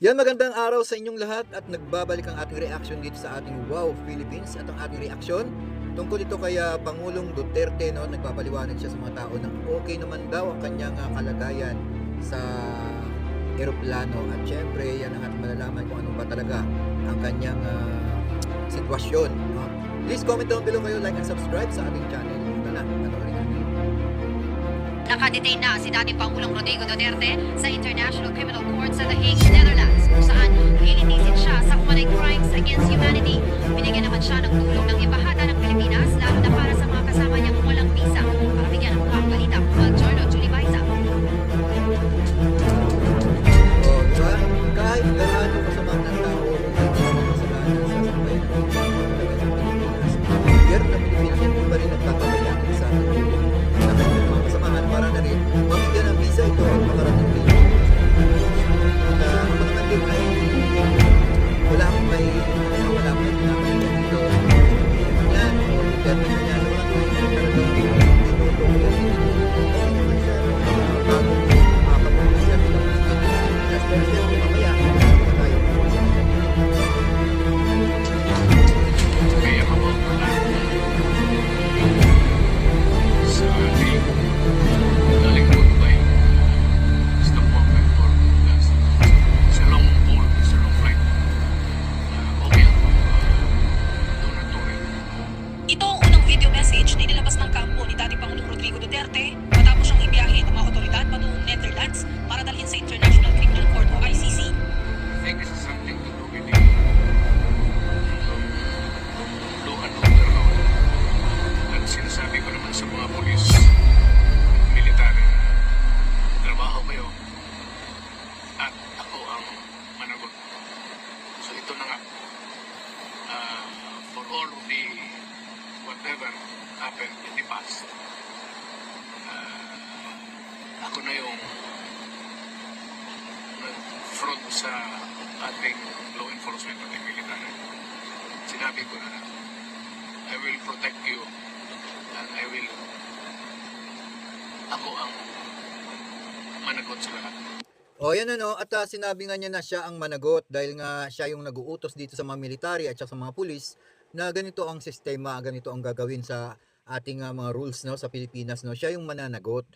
Yan, magandang araw sa inyong lahat at nagbabalik ang ating reaction dito sa ating Wow Philippines at ang ating reaksyon tungkol ito kay Pangulong Duterte, no, nagpapaliwanag siya sa mga tao na okay naman daw ang kanyang kalagayan sa eroplano at syempre yan ang ating malalaman kung ano ba talaga ang kanyang sitwasyon, no? Please comment down below kayo, like and subscribe sa ating channel. Ito na, panoorin natin. Nakadetain na si dating Pangulong Rodrigo Duterte sa International Criminal Court sa The Hague, Netherlands, kung saan lilinisin siya sa umanay crimes against humanity. Binigyan naman siya ng tulong ng embahada ng Pilipinas, lalo na para sa mga kasama niyang walang visa. Para bigyan ng mga balita, Giorno Julibaiza. Oh, diba? Kahit gaano masama ng tao, kasalanan sa sambayan ng Pilipinas, gobyerno ng Pilipinas hindi pa rin nagpapabayaan sa mga kasamahan para na rin mabigyan ng visa ito at makarating dito. At ako naman din ay wala akong may pinapalitan dito. Yan, Duterte na yan. Wala akong talagang tinutong yan. Okay naman siya. Bago mapatuloy siya bilang Pilipinas. Pero siyempre mamaya, tayo. Kaya mawawala sa ating galing Mumbai is the moment for us. It's a long haul, it's a long flight. Okay ako, donatory. Ito ang unang video message na inilabas ng kampo ni dating Pangulong Rodrigo Duterte matapos siyang ibiyahe ng mga otoridad patungong Netherlands para dalhin sa International Criminal Court o ICC. I think this is something to do with the law and order law. At sinasabi ko naman sa mga polis, military, trabaho kayo at ako ang managot. So ito na nga, for all of the whatever happened in the past, ako na yung nag-front sa ating law enforcement at military. Sinabi ko na, I will protect you and ako ang managot sa lahat. O yan ano, at sinabi nga niya na siya ang managot dahil nga siya yung nag-uutos dito sa mga military at sa mga pulis na ganito ang sistema, ganito ang gagawin sa ating mga rules, no, sa Pilipinas, no. Siya yung mananagot.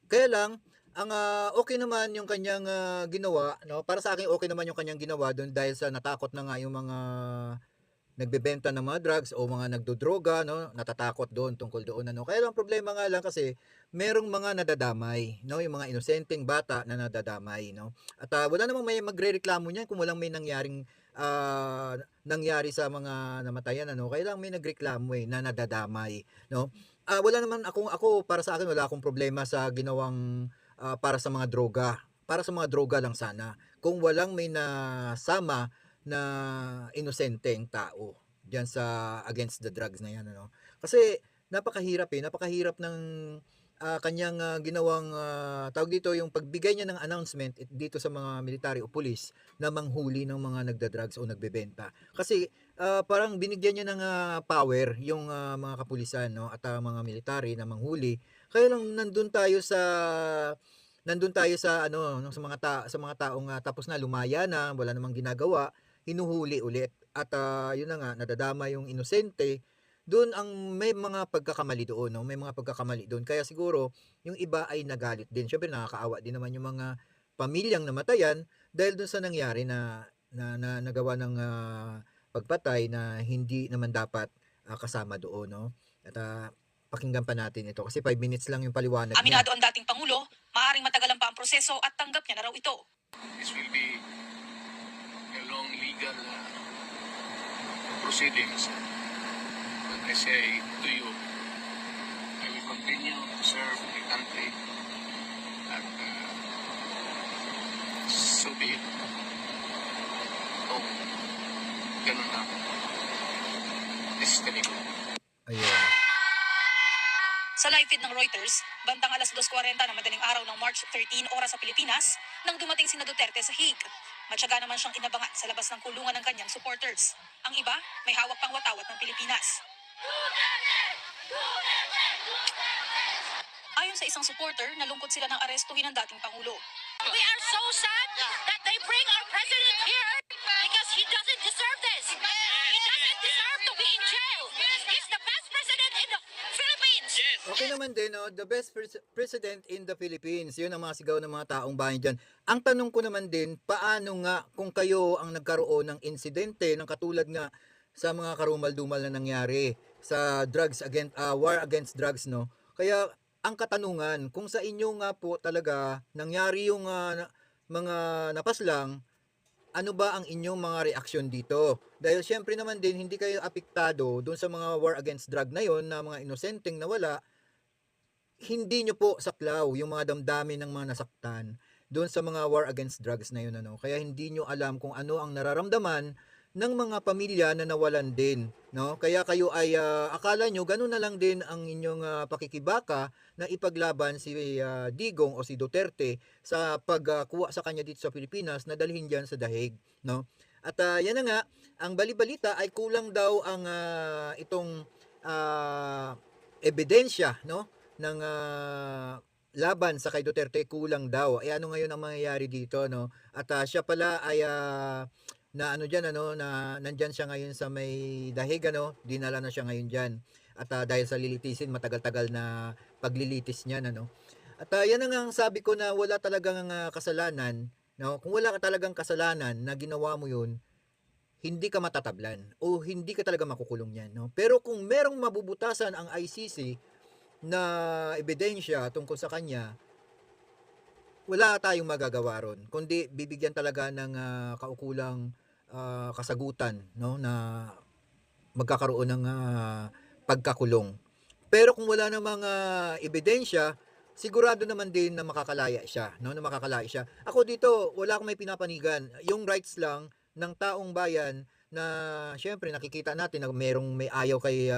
Kaya lang ang okay naman yung kanyang ginawa, no. Para sa akin okay naman yung kanyang ginawa doon dahil sa natakot na nga yung mga nagbebenta ng mga drugs o mga nagdodroga, no, natatakot doon tungkol doon, ano. Kaya lang problema nga lang kasi merong mga nadadamay, no, yung mga inosenteng bata na nadadamay, no. At wala namang may magrereklamo niyan kung walang may nangyari sa mga namatayan, ano. Kaya lang may nagreklamo na nadadamay, no. Wala naman ako para sa akin wala akong problema sa ginawang para sa mga droga. Para sa mga droga lang sana. Kung walang may nasama na inosenteng tao diyan sa against the drugs na yan, ano. Kasi napakahirap ng kanyang ginawang tawag dito yung pagbigay niya ng announcement dito sa mga military o pulis na manghuli ng mga nagda-drugs o nagbebenta. Kasi parang binigyan niya ng power yung mga kapulisan, no, at mga military na manghuli. Kaya lang nandun tayo sa ano sa sa mga taong tapos na lumaya na, wala namang ginagawa, hinuhuli ulit at yun na nga nadadama yung inosente. Doon ang may mga pagkakamali doon, no? May mga pagkakamali doon. Kaya siguro yung iba ay nagalit din. Syempre nakakaawa din naman yung mga pamilyang namatayan dahil doon sa nangyari na nagawa ng pagpatay na hindi naman dapat kasama doon, no? At pakinggan pa natin ito kasi 5 minutes lang yung paliwanag niya. Aminado ang dating Pangulo, maaaring matagalan pa ang proseso at tanggap niya na raw ito. This will be a long legal proceedings. But I say to you, I will continue to serve the country at so be it. Oh, ganun lang. This is the legal. Ayun. Sa live feed ng Reuters, bandang alas 2:40 ng madaling araw ng March 13 oras sa Pilipinas, nang dumating sina Duterte sa Hague. Matyaga naman siyang inabangan sa labas ng kulungan ng kanyang supporters. Ang iba, may hawak pang watawat ng Pilipinas. Ayon sa isang supporter, nalungkot sila ng arestuhin ng dating Pangulo. We are so sad that they bring our president akin naman din, no, the best president in the Philippines. Yun ang mga sigaw ng mga taong bayan dyan. Ang tanong ko naman din, paano nga kung kayo ang nagkaroon ng insidente ng katulad nga sa mga karumal-dumal na nangyari sa war against drugs, no? Kaya ang katanungan, kung sa inyo nga po talaga nangyari yung mga napaslang, ano ba ang inyong mga reaksyon dito? Dahil syempre naman din, hindi kayo apektado doon sa mga war against drug na yon na mga inosenteng nawala, hindi nyo po saklaw yung mga damdamin ng mga nasaktan doon sa mga war against drugs na yun. Ano? Kaya hindi nyo alam kung ano ang nararamdaman ng mga pamilya na nawalan din. No? Kaya kayo ay akala nyo, ganun na lang din ang inyong pakikibaka na ipaglaban si Digong o si Duterte sa pagkuha sa kanya dito sa Pilipinas na dalhin dyan sa dahig. No? At yan na nga, ang balibalita ay kulang daw ang itong ebidensya, no, ng laban sa kay Duterte, kulang daw. Ano ngayon ang mangyayari dito, no? At siya pala ay na ano diyan, ano, na nandiyan siya ngayon sa may dahig, ano, dinala na siya ngayon diyan. At dahil sa lilitisin, matagal-tagal na paglilitis niya, ano. At yan ang sabi ko na wala talagang kasalanan, no? Kung wala ka talagang kasalanan na ginawa mo 'yun, hindi ka matatablan o hindi ka talaga makukulong yan, no? Pero kung merong mabubutasan ang ICC na ebidensya tungkol sa kanya, wala tayong magagawa ron, kundi bibigyan talaga ng kaukulang kasagutan, no, na magkakaroon ng pagkakulong. Pero kung wala namang ebidensya, sigurado naman din na makakalaya siya, no, na makakalaya siya. Ako dito, wala akong may pinapanigan. Yung rights lang ng taong bayan na syempre nakikita natin na may ayaw kay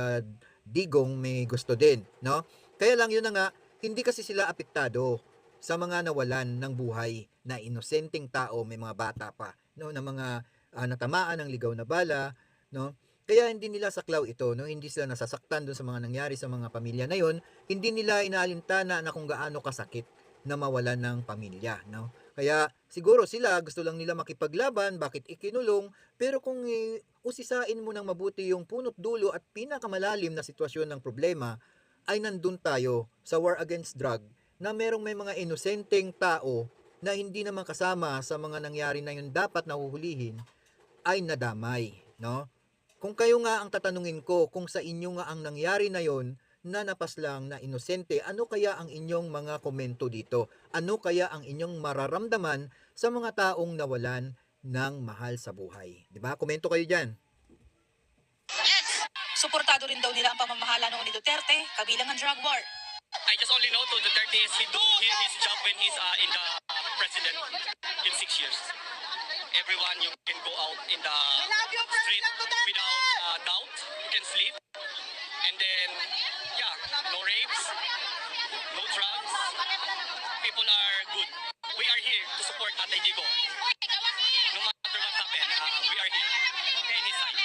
Digong, may gusto din, no? Kaya lang yun na nga, hindi kasi sila apektado sa mga nawalan ng buhay na inosenteng tao, may mga bata pa, no, na mga natamaan ng ligaw na bala, no? Kaya hindi nila saklaw ito, no? Hindi sila nasasaktan doon sa mga nangyari sa mga pamilya na yon. Hindi nila inaalintana na kung gaano kasakit na mawalan ng pamilya, no? Kaya siguro sila gusto lang nila makipaglaban, bakit ikinulong, pero kung usisain mo ng mabuti yung punot dulo at pinakamalalim na sitwasyon ng problema, ay nandun tayo sa war against drug na may mga inosenteng tao na hindi naman kasama sa mga nangyari na yun dapat nahuhulihin ay nadamay, no? Kung kayo nga ang tatanungin ko, kung sa inyo nga ang nangyari na yon na napaslang na inosente, ano kaya ang inyong mga komento dito? Ano kaya ang inyong mararamdaman sa mga taong nawalan ng mahal sa buhay? 'Di ba? Komento kayo diyan. Suportado rin daw nila ang pamamahala noon ni Duterte, kabilang ang drug war. I just only know to Duterte is he do his job when he's in the president in 6 years. Everyone, you can go out in the street without doubt. You can sleep. And then, yeah, no rapes, no drugs. People are good. We are here to support Atay Digo. No matter what happened, we are here. Any side.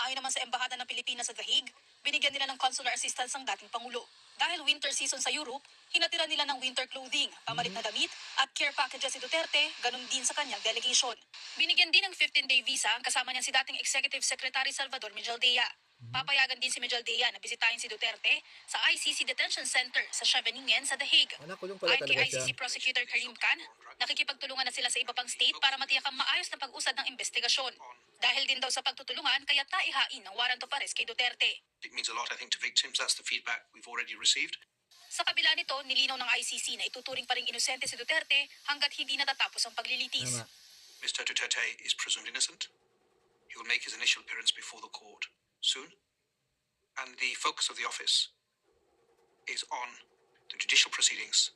Ayon naman sa Embahada ng Pilipinas sa The Hague, binigyan nila ng consular assistance ang dating Pangulo. Dahil winter season sa Europe, hinatira nila ng winter clothing, pamalit na damit, at care packages si Duterte, ganun din sa kanyang delegation. Binigyan din ng 15-day visa ang kasama niyan si dating Executive Secretary Salvador Mijaldea. Papayagan din si Mijaldea na bisitahin si Duterte sa ICC Detention Center sa Scheveningen sa The Hague. Nakulong pala Ayon kay talaga siya. ICC Prosecutor Karim Khan, nakikipagtulungan na sila sa iba pang state para matiyak ang maayos na pag-usad ng investigasyon. Dahil din daw sa pagtutulungan, kaya taihain ng warrant of arrest kay Duterte. It means a lot, I think, to victims. That's the feedback we've already received. Sa kabila nito, nilinaw ng ICC na ituturing pa ring inosente si Duterte hanggat hindi natatapos ang paglilitis. Tama. Mr. Duterte is presumed innocent. He will make his initial appearance before the court soon. And the focus of the office is on the judicial proceedings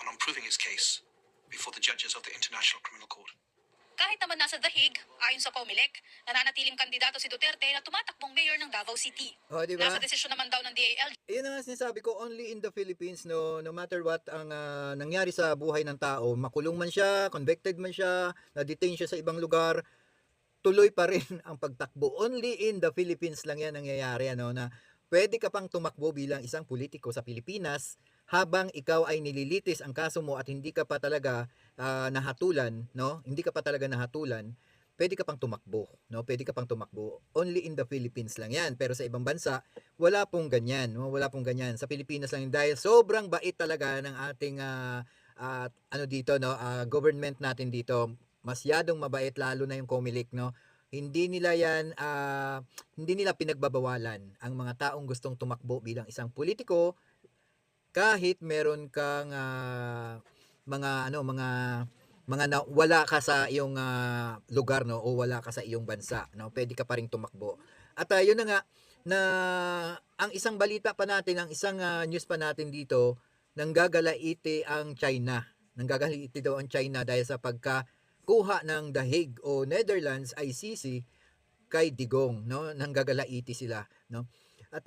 and on proving his case before the judges of the International Criminal Court. Kahit naman nasa The Hague, ayon sa COMELEC, nananatiling kandidato si Duterte na tumatakbong mayor ng Davao City. Oh, di ba? Nasa desisyon naman daw ng DILG Yun ang sinasabi ko, only in the Philippines, no matter what ang nangyari sa buhay ng tao, makulong man siya, convicted man siya, na-detain siya sa ibang lugar, tuloy pa rin ang pagtakbo. Only in the Philippines lang yan nangyayari, ano, na pwede ka pang tumakbo bilang isang politiko sa Pilipinas habang ikaw ay nililitis ang kaso mo at hindi ka pa talaga nahatulan, no? Hindi ka pa talaga nahatulan. pwede ka pang tumakbo, no? Pwede ka pang tumakbo. Only in the Philippines lang 'yan. Pero sa ibang bansa, wala pong ganyan, no? Wala pong ganyan. Sa Pilipinas lang yun dahil sobrang bait talaga ng ating ano dito, no? Government natin dito. Masyadong mabait lalo na yung COMELEC, no? Hindi nila pinagbabawalan ang mga taong gustong tumakbo bilang isang politiko kahit meron kang wala ka sa iyong lugar, no, o wala ka sa iyong bansa, no, pwede ka pa ring tumakbo. At yun na nga na ang isang balita pa natin, ang isang news pa natin dito, nanggagalaiti ang China. Nanggagalaiti daw ang China dahil sa pagkakuha ng The Hague o Netherlands ICC kay Digong, no? Nanggagalaiti sila, no? At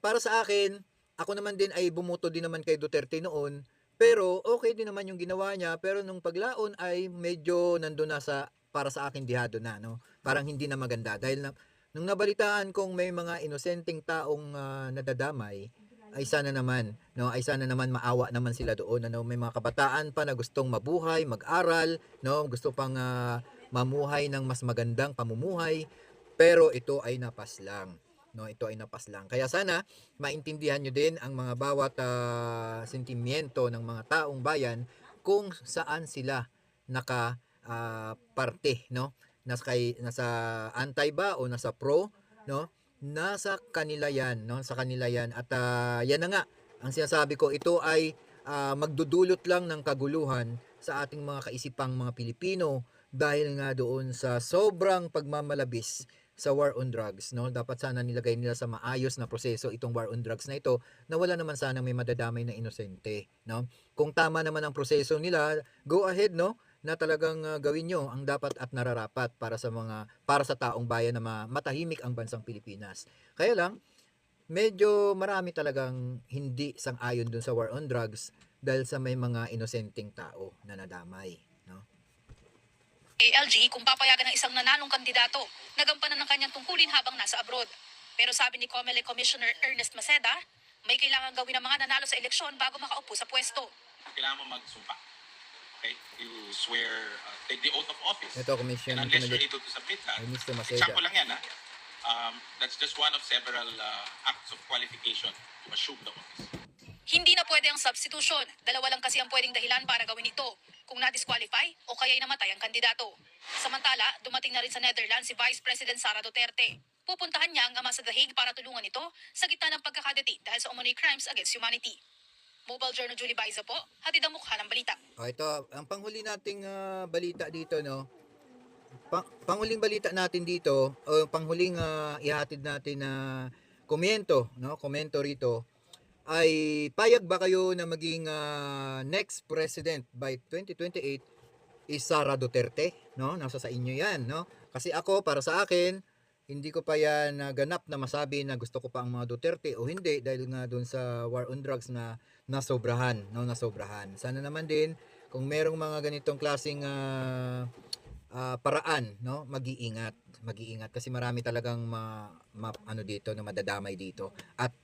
para sa akin, ako naman din ay bumuto din naman kay Duterte noon. Pero okay din naman yung ginawa niya, pero nung paglaon ay medyo nandun na para sa akin dihado na, no? Parang hindi na maganda dahil nung nabalitaan kong may mga inosenteng taong nadadamay, ay sana naman maawa naman sila doon, ano? May mga kabataan pa na gustong mabuhay, mag-aral, no? Gusto pang mamuhay ng mas magandang pamumuhay, pero ito ay napaslang. No, ito ay napaslang. Kaya sana maintindihan nyo din ang mga bawat sentimiento ng mga taong bayan kung saan sila parte, no? Nasa anti ba o nasa pro, no? Nasa kanila 'yan, no? Sa kanila 'yan. At yan na nga ang sinasabi ko, ito ay magdudulot lang ng kaguluhan sa ating mga kaisipang mga Pilipino dahil nga doon sa sobrang pagmamalabis sa war on drugs, no? Dapat sana nilagay nila sa maayos na proseso itong war on drugs na ito, na wala naman sana may madadamay na inosente, no? Kung tama naman ang proseso nila, go ahead, no? Na talagang gawin nyo ang dapat at nararapat para sa taong bayan na matahimik ang bansang Pilipinas. Kaya lang, medyo marami talagang hindi sang-ayon dun sa war on drugs dahil sa may mga inosenteng tao na nadamay, no? ALG kung papayagan ng isang nanalong kandidato na gampanan ng kanyang tungkulin habang nasa abroad. Pero sabi ni COMELEC Commissioner Ernest Maceda, may kailangan gawin ng mga nanalo sa eleksyon bago makaupo sa pwesto. Kailangan mo magsumpa. Okay? You swear, take the oath of office. Ito, Commission. And unless you're able to submit that, Mr. Maceda. example lang yan, that's just one of several acts of qualification to assume the office. Hindi na pwede ang substitution. Dalawa lang kasi ang pwedeng dahilan para gawin ito. Kung na-disqualify o kaya'y namatay ang kandidato. Samantala, dumating na rin sa Netherlands si Vice President Sara Duterte. Pupuntahan niya ang ama sa The Hague para tulungan ito sa gitna ng pagkakadete dahil sa umano'y crimes against humanity. Mobile Journal Julie Baiza po, hatid ang mukha ng balita. Ito, ang panghuli nating balita dito, no? Panghuling balita natin dito, o panghuling ihatid natin na komento, no? Komento rito, ay payag ba kayo na maging next president by 2028 is Sara Duterte, no? Nasa sa inyo 'yan, no? Kasi ako, para sa akin, hindi ko pa yan ganap na masabi na gusto ko pa ang mga Duterte o hindi dahil nga doon sa war on drugs na nasobrahan, no? Nasobrahan. Sana naman din kung merong mga ganitong klaseng paraan, no? Mag-iingat kasi marami talagang dito na madadamay dito. At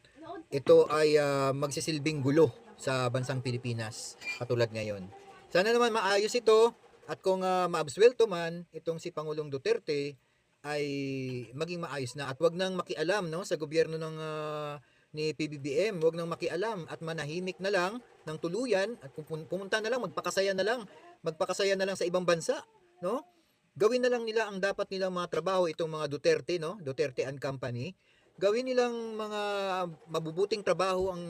ito ay magsisilbing gulo sa bansang Pilipinas katulad ngayon. Sana naman maayos ito at kung maabsuelto man itong si Pangulong Duterte ay maging maayos na at wag nang makialam, no, sa gobyerno ng ni PBBM, wag nang makialam at manahimik na lang ng tuluyan at pumunta na lang, magpakasaya na lang sa ibang bansa, no? Gawin na lang nila ang dapat nilang mga trabaho itong mga Duterte, no? Duterte and Company. Gawin nilang mga mabubuting trabaho ang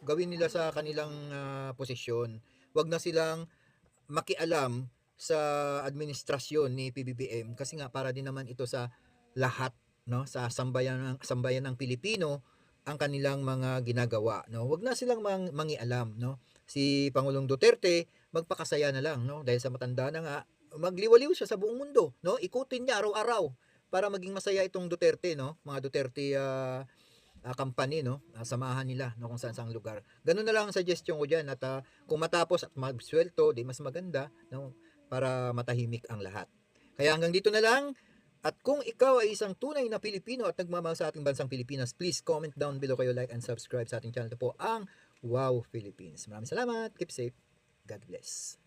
gawin nila sa kanilang posisyon. Wag na silang makialam sa administrasyon ni PBBM kasi nga para din naman ito sa lahat, no, sa sambayan ng Pilipino ang kanilang mga ginagawa, no. Wag na silang mangialam, no. Si Pangulong Duterte magpakasaya na lang, no, dahil sa matanda na nga, magliwaliw siya sa buong mundo, no. Ikutin niya araw-araw para maging masaya itong Duterte, no? Mga Duterte company, no? Samahan nila, no, kung saan lugar. Ganun na lang ang suggestion ko diyan at kung matapos at magsweldo, di mas maganda, no? Para matahimik ang lahat. Kaya hanggang dito na lang. At kung ikaw ay isang tunay na Pilipino at nagmamahal sa ating bansang Pilipinas, please comment down below kayo, like and subscribe sa ating channel. Ito po ang Wow Philippines. Maraming salamat. Keep safe. God bless.